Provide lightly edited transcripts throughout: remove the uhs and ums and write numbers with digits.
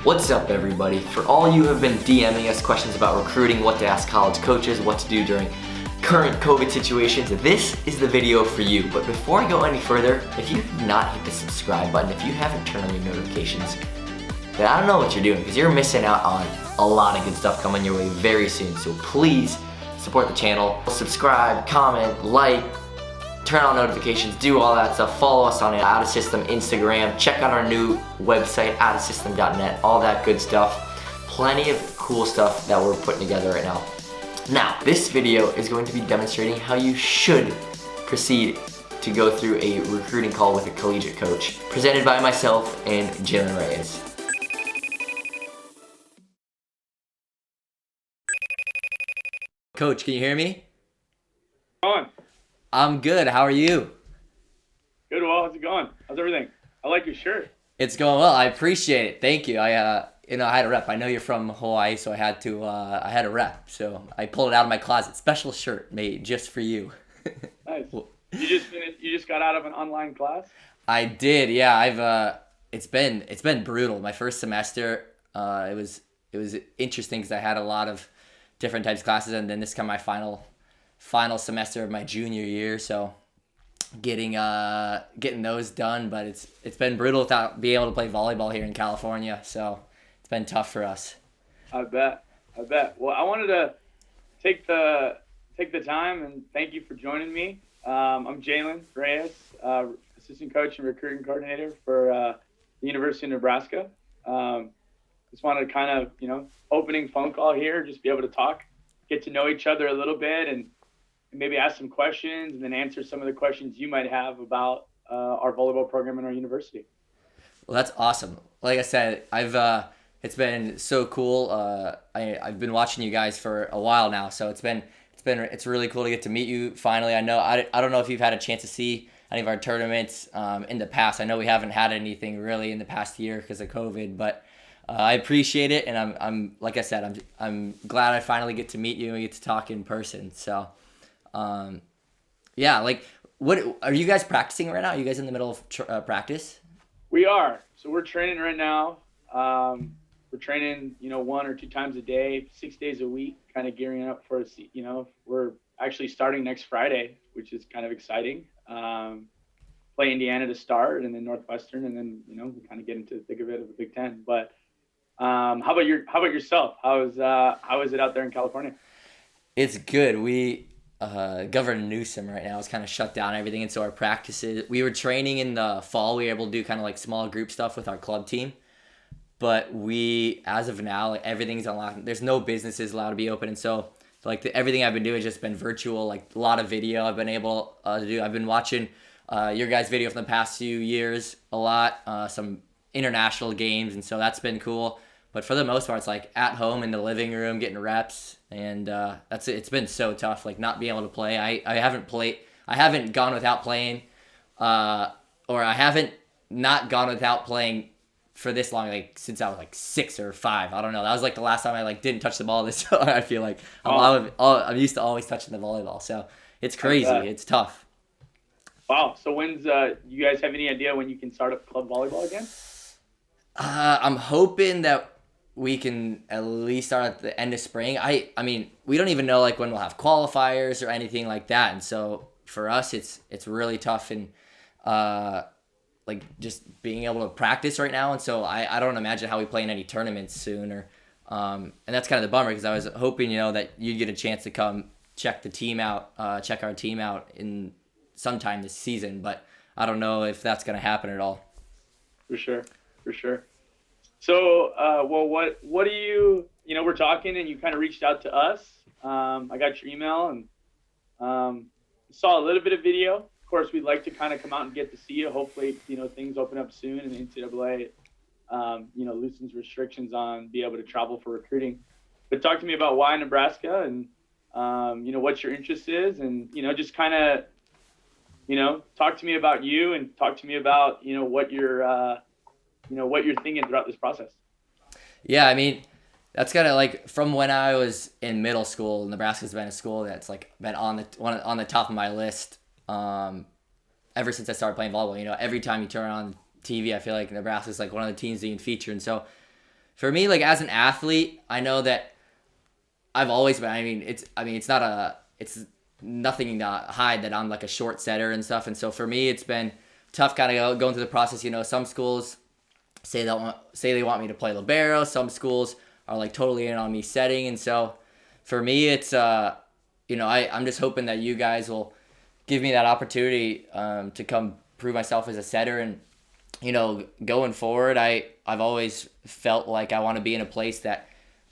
What's up, everybody? For all you who have been DMing us questions about recruiting, what to ask college coaches, what to do during current COVID situations, this is the video for you. But before I go any further, if you have not hit the subscribe button, if you haven't turned on your notifications, then I don't know what you're doing, because you're missing out on a lot of good stuff coming your way very soon. So please support the channel, subscribe, comment, like, turn on notifications, do all that stuff. Follow us on Out of System Instagram. Check out our new website, outofsystem.net, all that good stuff. Plenty of cool stuff that we're putting together right now. Now, this video is going to be demonstrating how you should proceed to go through a recruiting call with a collegiate coach, presented by myself and Jalen Reyes. Coach, can you hear me? On. I'm good. How are you? Good. Well, how's it going? How's everything? I like your shirt. It's going well. I appreciate it. Thank you. I had a rep. I know you're from Hawaii, so I had a rep. So I pulled it out of my closet. Special shirt made just for you. Nice. You just got out of an online class? I did. Yeah. It's been brutal. My first semester, it was interesting because I had a lot of different types of classes, and then this kind of my final semester of my junior year, so getting those done, but it's been brutal without being able to play volleyball here in California, so it's been tough for us. I bet. Well, I wanted to take the time and thank you for joining me. I'm Jalen Reyes, assistant coach and recruiting coordinator for the University of Nebraska. Just wanted to kind of, opening phone call here, just be able to talk, get to know each other a little bit, and maybe ask some questions and then answer some of the questions you might have about our volleyball program in our university. Well, that's awesome. Like I said, it's been so cool. I've been watching you guys for a while now, so it's really cool to get to meet you finally. I don't know if you've had a chance to see any of our tournaments in the past. I know we haven't had anything really in the past year because of COVID, but I appreciate it, and I'm like I said, I'm glad I finally get to meet you and get to talk in person. So. Yeah, like, what are you guys practicing right now? Are you guys in the middle of practice? We are. So we're training right now. We're training, 1 or 2 times a day, 6 days a week, kind of gearing up for we're actually starting next Friday, which is kind of exciting. Play Indiana to start, and then Northwestern, and then we kind of get into the thick of it of the Big Ten. But how about yourself? How is it out there in California? It's good. Governor Newsom right now is kind of shut down everything, and so our practices, we were training in the fall. We were able to do kind of like small group stuff with our club team, but as of now, like, everything's unlocked. There's no businesses allowed to be open, and so like everything I've been doing has just been virtual. Like a lot of video I've been able to do. I've been watching your guys' video from the past few years a lot, some international games, and so that's been cool. But for the most part, it's like at home in the living room getting reps, and that's it. It's been so tough, like not being able to play. I haven't gone without playing, or I haven't not gone without playing for this long, like since I was like 6 or 5. I don't know. That was like the last time I like didn't touch the ball this long. I feel like I'm used to always touching the volleyball, so it's crazy. It's tough. Wow. So when's you guys have any idea when you can start up club volleyball again? I'm hoping that we can at least start at the end of spring. I mean, we don't even know like when we'll have qualifiers or anything like that, and so for us, it's really tough, and like just being able to practice right now, and so I don't imagine how we play in any tournaments soon, or and that's kind of the bummer because I was hoping that you'd get a chance to come check our team out in sometime this season, but I don't know if that's gonna happen at all. For sure. So, well, what do you, we're talking and you kind of reached out to us. I got your email and saw a little bit of video. Of course, we'd like to kind of come out and get to see you. Hopefully, things open up soon and the NCAA, loosens restrictions on being able to travel for recruiting. But talk to me about why Nebraska and, what your interest is, and, just kind of, talk to me about you and talk to me about, what you're thinking throughout this process. Yeah, I mean, that's kind of like from when I was in middle school. Nebraska's been a school that's like been on the top of my list ever since I started playing volleyball. Every time you turn on TV, I feel like Nebraska's like one of the teams being featured. And so For me, like as an athlete, I know that I've always been. It's nothing to hide that I'm like a short setter and stuff. And so for me, it's been tough kind of going through the process. Some schools say they want me to play libero. Some schools are like totally in on me setting. And so for me, it's I'm just hoping that you guys will give me that opportunity to come prove myself as a setter. And going forward, I've always felt like I want to be in a place that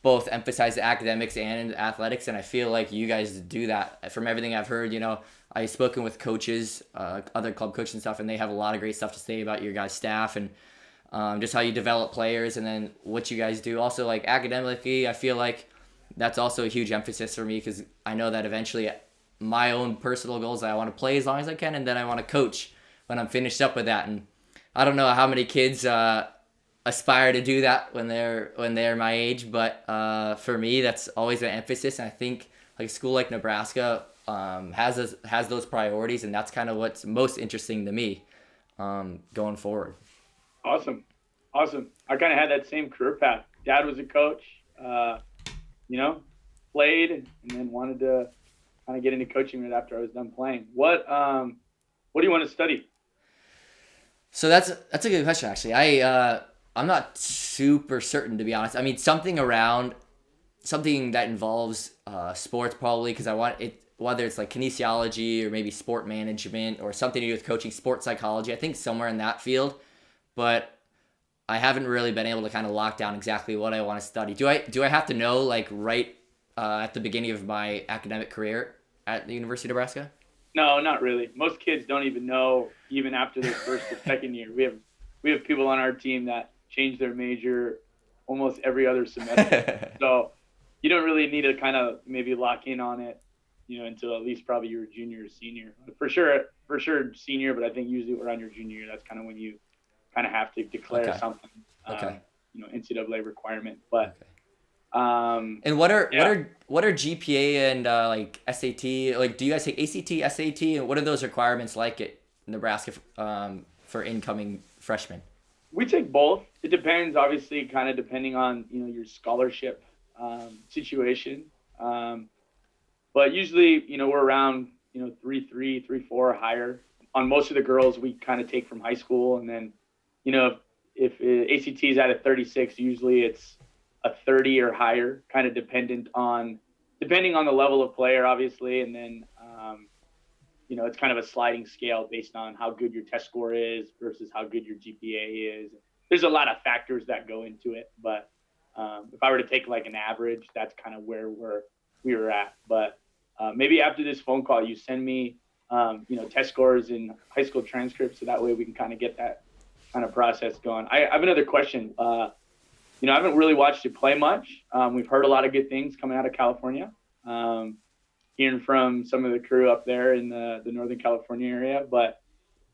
both emphasize academics and athletics, and I feel like you guys do that. From everything I've heard, I've spoken with coaches, other club coaches and stuff, and they have a lot of great stuff to say about your guys' staff and just how you develop players, and then what you guys do. Also, like academically, I feel like that's also a huge emphasis for me, because I know that eventually my own personal goals, I want to play as long as I can, and then I want to coach when I'm finished up with that. And I don't know how many kids aspire to do that when they're my age, but for me, that's always an emphasis. And I think like a school like Nebraska has those priorities, and that's kind of what's most interesting to me going forward. Awesome. I kind of had that same career path. Dad was a coach, played, and then wanted to kind of get into coaching right after I was done playing. What do you want to study? So that's a good question, actually. I'm not super certain, to be honest. I mean, something that involves sports, probably, because I want it, whether it's like kinesiology or maybe sport management or something to do with coaching, sports psychology. I think somewhere in that field, but I haven't really been able to kind of lock down exactly what I want to study. Do I have to know like right at the beginning of my academic career at the University of Nebraska? No, not really. Most kids don't even know even after their first or second year. We have people on our team that change their major almost every other semester. So you don't really need to kind of maybe lock in on it, until at least probably your junior or senior. For sure senior, but I think usually around your junior year, that's kind of when you kind of have to declare something, NCAA requirement. But and what are GPA and like SAT? Like, do you guys take ACT, SAT, and what are those requirements like at Nebraska for incoming freshmen? We take both. It depends, obviously, kind of depending on your scholarship situation. But usually, we're around 3.3, 3.4 or higher. On most of the girls, we kind of take from high school, and then if ACT is at a 36, usually it's a 30 or higher, kind of depending on the level of player, obviously, and then it's kind of a sliding scale based on how good your test score is versus how good your GPA is. There's a lot of factors that go into it, but if I were to take like an average, that's kind of where we were at. But maybe after this phone call, you send me test scores and high school transcripts, so that way we can kind of get that kind of process going. I have another question. I haven't really watched you play much. We've heard a lot of good things coming out of California. Hearing from some of the crew up there in the Northern California area. But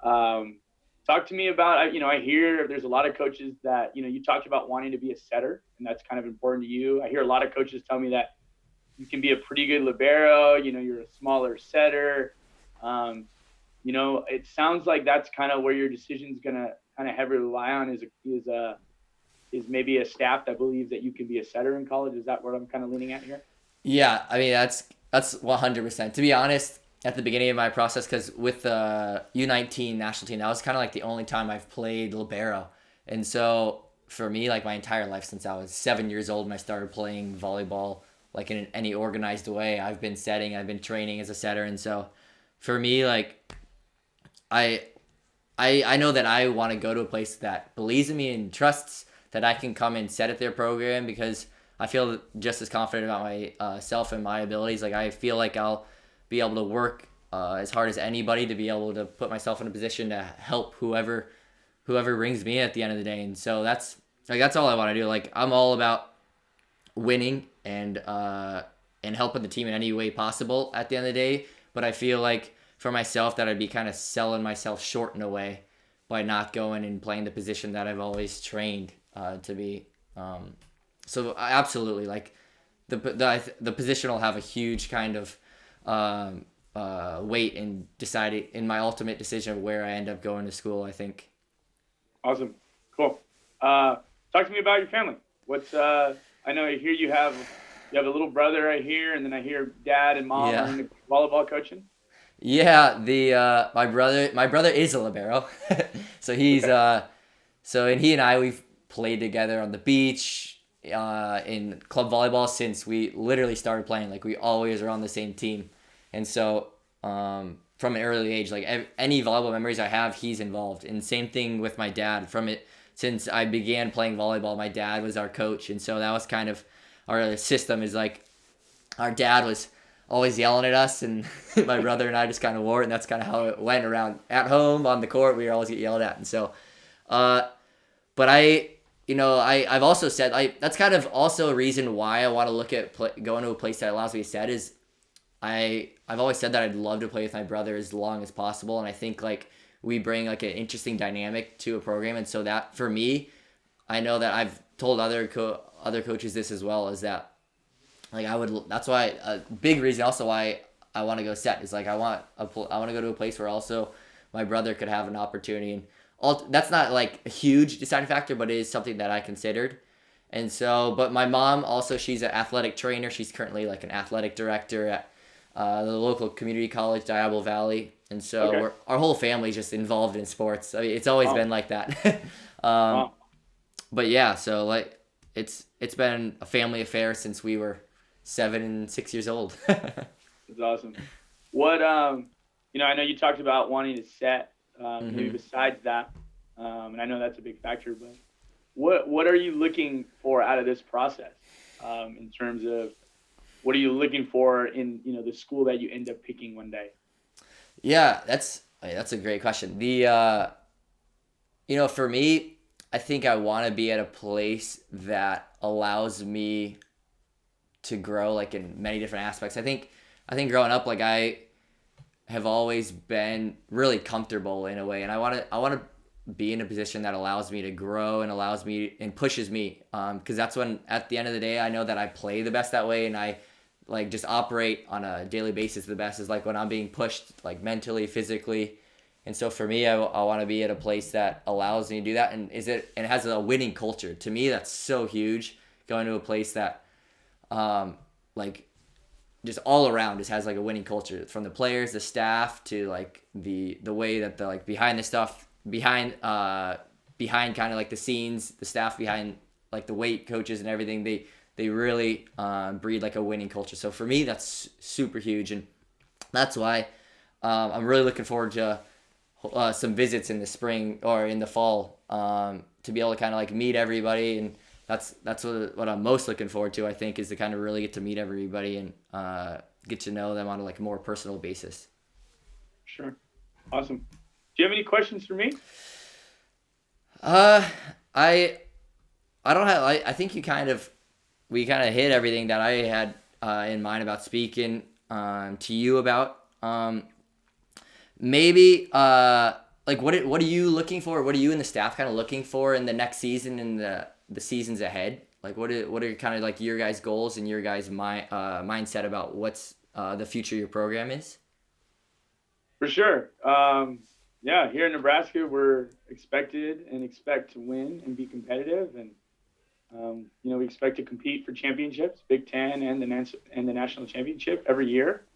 talk to me about, I hear there's a lot of coaches that, you talked about wanting to be a setter, and that's kind of important to you. I hear a lot of coaches tell me that you can be a pretty good libero, you're a smaller setter. It sounds like that's kind of where your decision's going to kind of heavily rely on is maybe a staff that believes that you can be a setter in college. Is that what I'm kind of leaning at here? Yeah, I mean, that's 100%. To be honest, at the beginning of my process, because with the U19 national team, that was kind of like the only time I've played libero. And so for me, like my entire life since I was 7 years old and I started playing volleyball, like in any organized way, I've been setting, I've been training as a setter. And so for me, like I know that I want to go to a place that believes in me and trusts that I can come and set at their program, because I feel just as confident about myself and my abilities. Like I feel like I'll be able to work as hard as anybody to be able to put myself in a position to help whoever rings me at the end of the day. And so that's all I want to do. Like I'm all about winning and helping the team in any way possible at the end of the day. But I feel like for myself that I'd be kind of selling myself short in a way by not going and playing the position that I've always trained to be. So absolutely, like the position will have a huge kind of weight in deciding in my ultimate decision of where I end up going to school, I think. Awesome. Cool. Talk to me about your family. What's I know here you have a little brother I hear, and then I hear dad and mom are Yeah. into volleyball coaching. Yeah, the my brother is a libero. So he's Okay. and he and I, we've played together on the beach, in club volleyball since we literally started playing. Like we always are on the same team, and so from an early age, like any volleyball memories I have, he's involved. And same thing with my dad. From it since I began playing volleyball, my dad was our coach, and so that was kind of our system. Is like our dad was always yelling at us, and my brother and I just kind of wore it, and that's kind of how it went around at home on the court. We always get yelled at, and so. Uh, but I've also said that's kind of also a reason why I want to look at going to a place that allows me to set is I've always said that I'd love to play with my brother as long as possible, and I think like we bring like an interesting dynamic to a program, and so that for me, I know that I've told other coaches this as well, is that like that's why a big reason also why I want to go set is like I want to go to a place where also my brother could have an opportunity, and all that's not like a huge deciding factor, but it is something that I considered. And so, but my mom also, she's an athletic trainer. She's currently like an athletic director at the local community college, Diablo Valley. And so Okay. our whole family's just involved in sports. I mean, it's always Wow. been like that. um, Wow. but yeah, so like it's been a family affair since we were 7 and 6 years old. That's awesome. What I know you talked about wanting to set. Maybe hmm besides that, and I know that's a big factor, but what are you looking for out of this process, in terms of what are you looking for in the school that you end up picking one day? Yeah, that's a great question. For me, I think I want to be at a place that allows me to grow like in many different aspects. I think growing up, like I have always been really comfortable in a way, and I want to be in a position that allows me to grow and allows me and pushes me, because that's when at the end of the day I know that I play the best that way, and I like just operate on a daily basis the best is like when I'm being pushed like mentally, physically. And so for me, I want to be at a place that allows me to do that, and has a winning culture. To me, that's so huge. Going to a place that like just all around just has like a winning culture, from the players, the staff, to like the way that the like behind the stuff behind kind of like the scenes, the staff behind like the weight coaches and everything, they really breed like a winning culture. So for me, that's super huge, and that's why I'm really looking forward to some visits in the spring or in the fall, to be able to kind of like meet everybody. And that's what I'm most looking forward to, I think, is to kind of really get to meet everybody and get to know them on a like more personal basis. Sure. Awesome. Do you have any questions for me? Uh, I I don't have. I think we kind of hit everything that I had in mind about speaking to you about. Maybe like what are you looking for? What are you and the staff kind of looking for in the next season and the seasons ahead? Like what are kind of like your guys' goals and your guys' mindset about what's the future of your program is? For sure. Yeah, here in Nebraska, we're expected and expect to win and be competitive, and we expect to compete for championships, Big Ten and the national championship every year.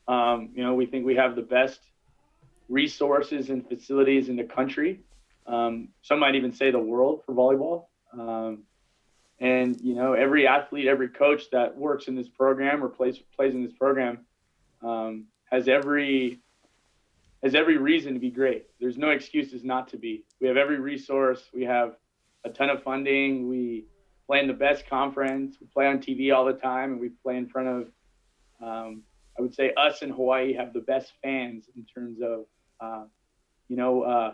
We think we have the best resources and facilities in the country. Some might even say the world for volleyball. And every athlete, every coach that works in this program or plays in this program has every reason to be great. There's no excuses not to be. We have every resource. We have a ton of funding. We play in the best conference. We play on TV all the time, and we play in front of. I would say us in Hawaii have the best fans in terms of, you know, uh,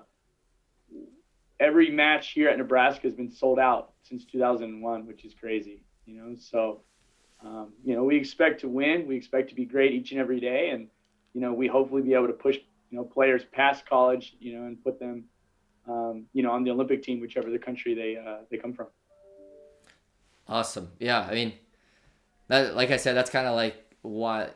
every match here at Nebraska has been sold out since 2001, which is crazy. So we expect to win. We expect to be great each and every day, and we hopefully be able to push players past college, and put them, on the Olympic team, whichever the country they come from. Awesome. Yeah, I mean, that, like I said, that's kind of like why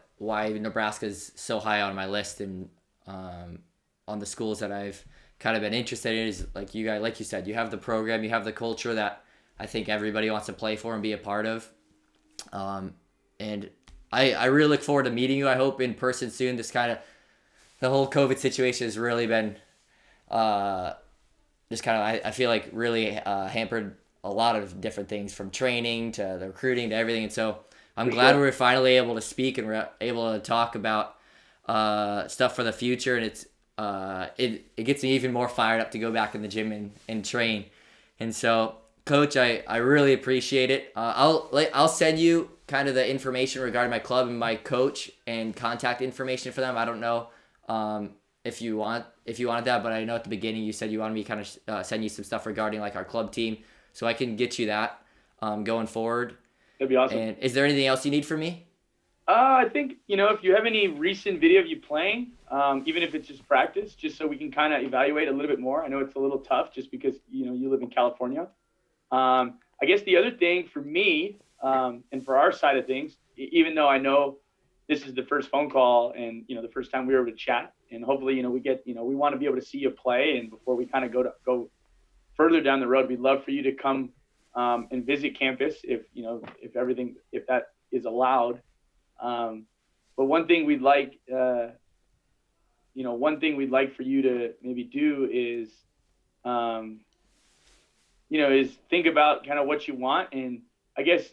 Nebraska is so high on my list, and on the schools that I've kind of been interested in is like you guys, like you said, you have the program, you have the culture that I think everybody wants to play for and be a part of. And I really look forward to meeting you. I hope in person soon. This kind of the whole COVID situation has really been just kind of I feel like really hampered a lot of different things, from training to the recruiting to everything. And so I'm glad we're finally able to speak and we're able to talk about stuff for the future. And it's it gets me even more fired up to go back in the gym and train. And so, Coach, I really appreciate it. I'll send you kind of the information regarding my club and my coach and contact information for them. I don't know if you wanted that, but I know at the beginning you said you wanted me to kind of send you some stuff regarding like our club team, so I can get you that going forward. That'd be awesome. And is there anything else you need from me? I think, if you have any recent video of you playing, even if it's just practice, just so we can kind of evaluate a little bit more. I know it's a little tough just because, you live in California. I guess the other thing for me, and for our side of things, even though I know this is the first phone call and, the first time we were able to chat, and hopefully, we want to be able to see you play. And before we kind of go further down the road, we'd love for you to come and visit campus if that is allowed. But one thing we'd like for you to maybe do is, is think about kind of what you want. And I guess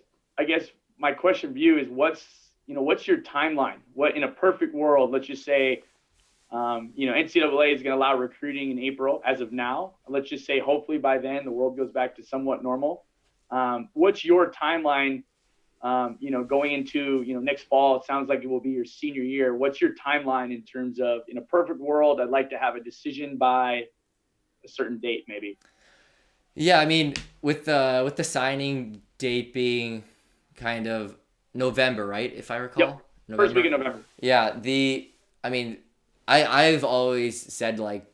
my question for you is what's your timeline? What, in a perfect world, let's just say, NCAA is going to allow recruiting in April as of now. Let's just say, hopefully by then the world goes back to somewhat normal. What's your timeline? Going into, next fall, it sounds like it will be your senior year. What's your timeline in terms of, in a perfect world, I'd like to have a decision by a certain date, maybe? Yeah, I mean, with the signing date being kind of November, right? If I recall. Yep. First week of November. Yeah. I've always said, like,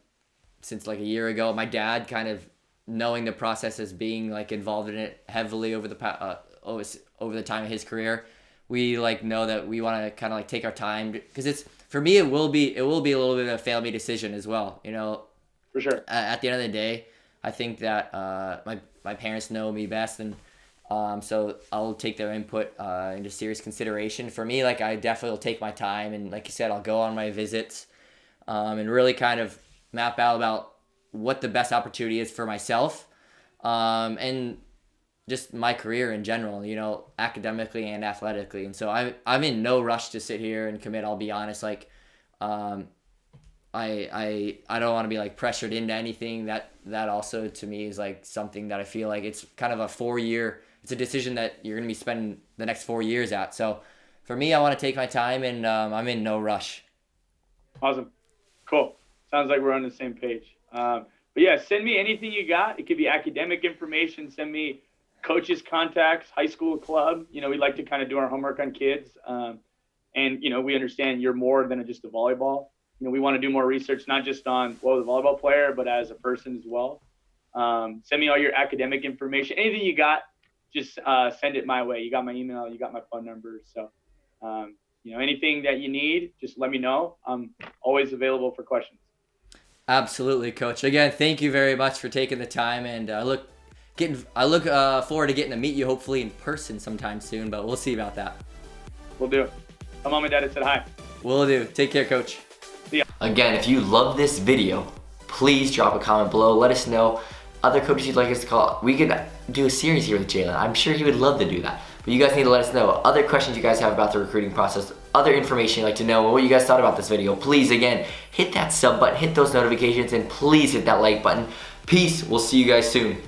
since like a year ago, my dad kind of knowing the process as being like involved in it heavily over the over the time of his career, we like know that we want to kind of like take our time, because it's, for me, it will be a little bit of a family decision as well. For sure. At the end of the day, I think that my parents know me best, and so I'll take their input into serious consideration. For me, like, I definitely will take my time, and like you said, I'll go on my visits and really kind of map out about what the best opportunity is for myself and just my career in general, academically and athletically. And so I'm in no rush to sit here and commit. I'll be honest, like, I don't want to be like pressured into anything. That also to me is like something that I feel like it's kind of it's a decision that you're going to be spending the next 4 years at. So for me, I want to take my time, and I'm in no rush. Awesome. Cool. Sounds like we're on the same page. But yeah, send me anything you got. It could be academic information. Send me coaches' contacts, high school club. We like to kind of do our homework on kids. And we understand you're more than just a volleyball. We want to do more research, not just on, the volleyball player, but as a person as well. Send me all your academic information. Anything you got, just send it my way. You got my email, you got my phone number. So, anything that you need, just let me know. I'm always available for questions. Absolutely, Coach. Again, thank you very much for taking the time, and I look forward to getting to meet you hopefully in person sometime soon, but we'll see about that. We'll do. Tell Mom and Dad I said hi. Will do. Take care, Coach. See ya. Again, if you love this video, please drop a comment below. Let us know other coaches you'd like us to call. We could do a series here with Jalen. I'm sure he would love to do that. But you guys need to let us know other questions you guys have about the recruiting process, other information you'd like to know, what you guys thought about this video. Please, again, hit that sub button, hit those notifications, and please hit that like button. Peace. We'll see you guys soon.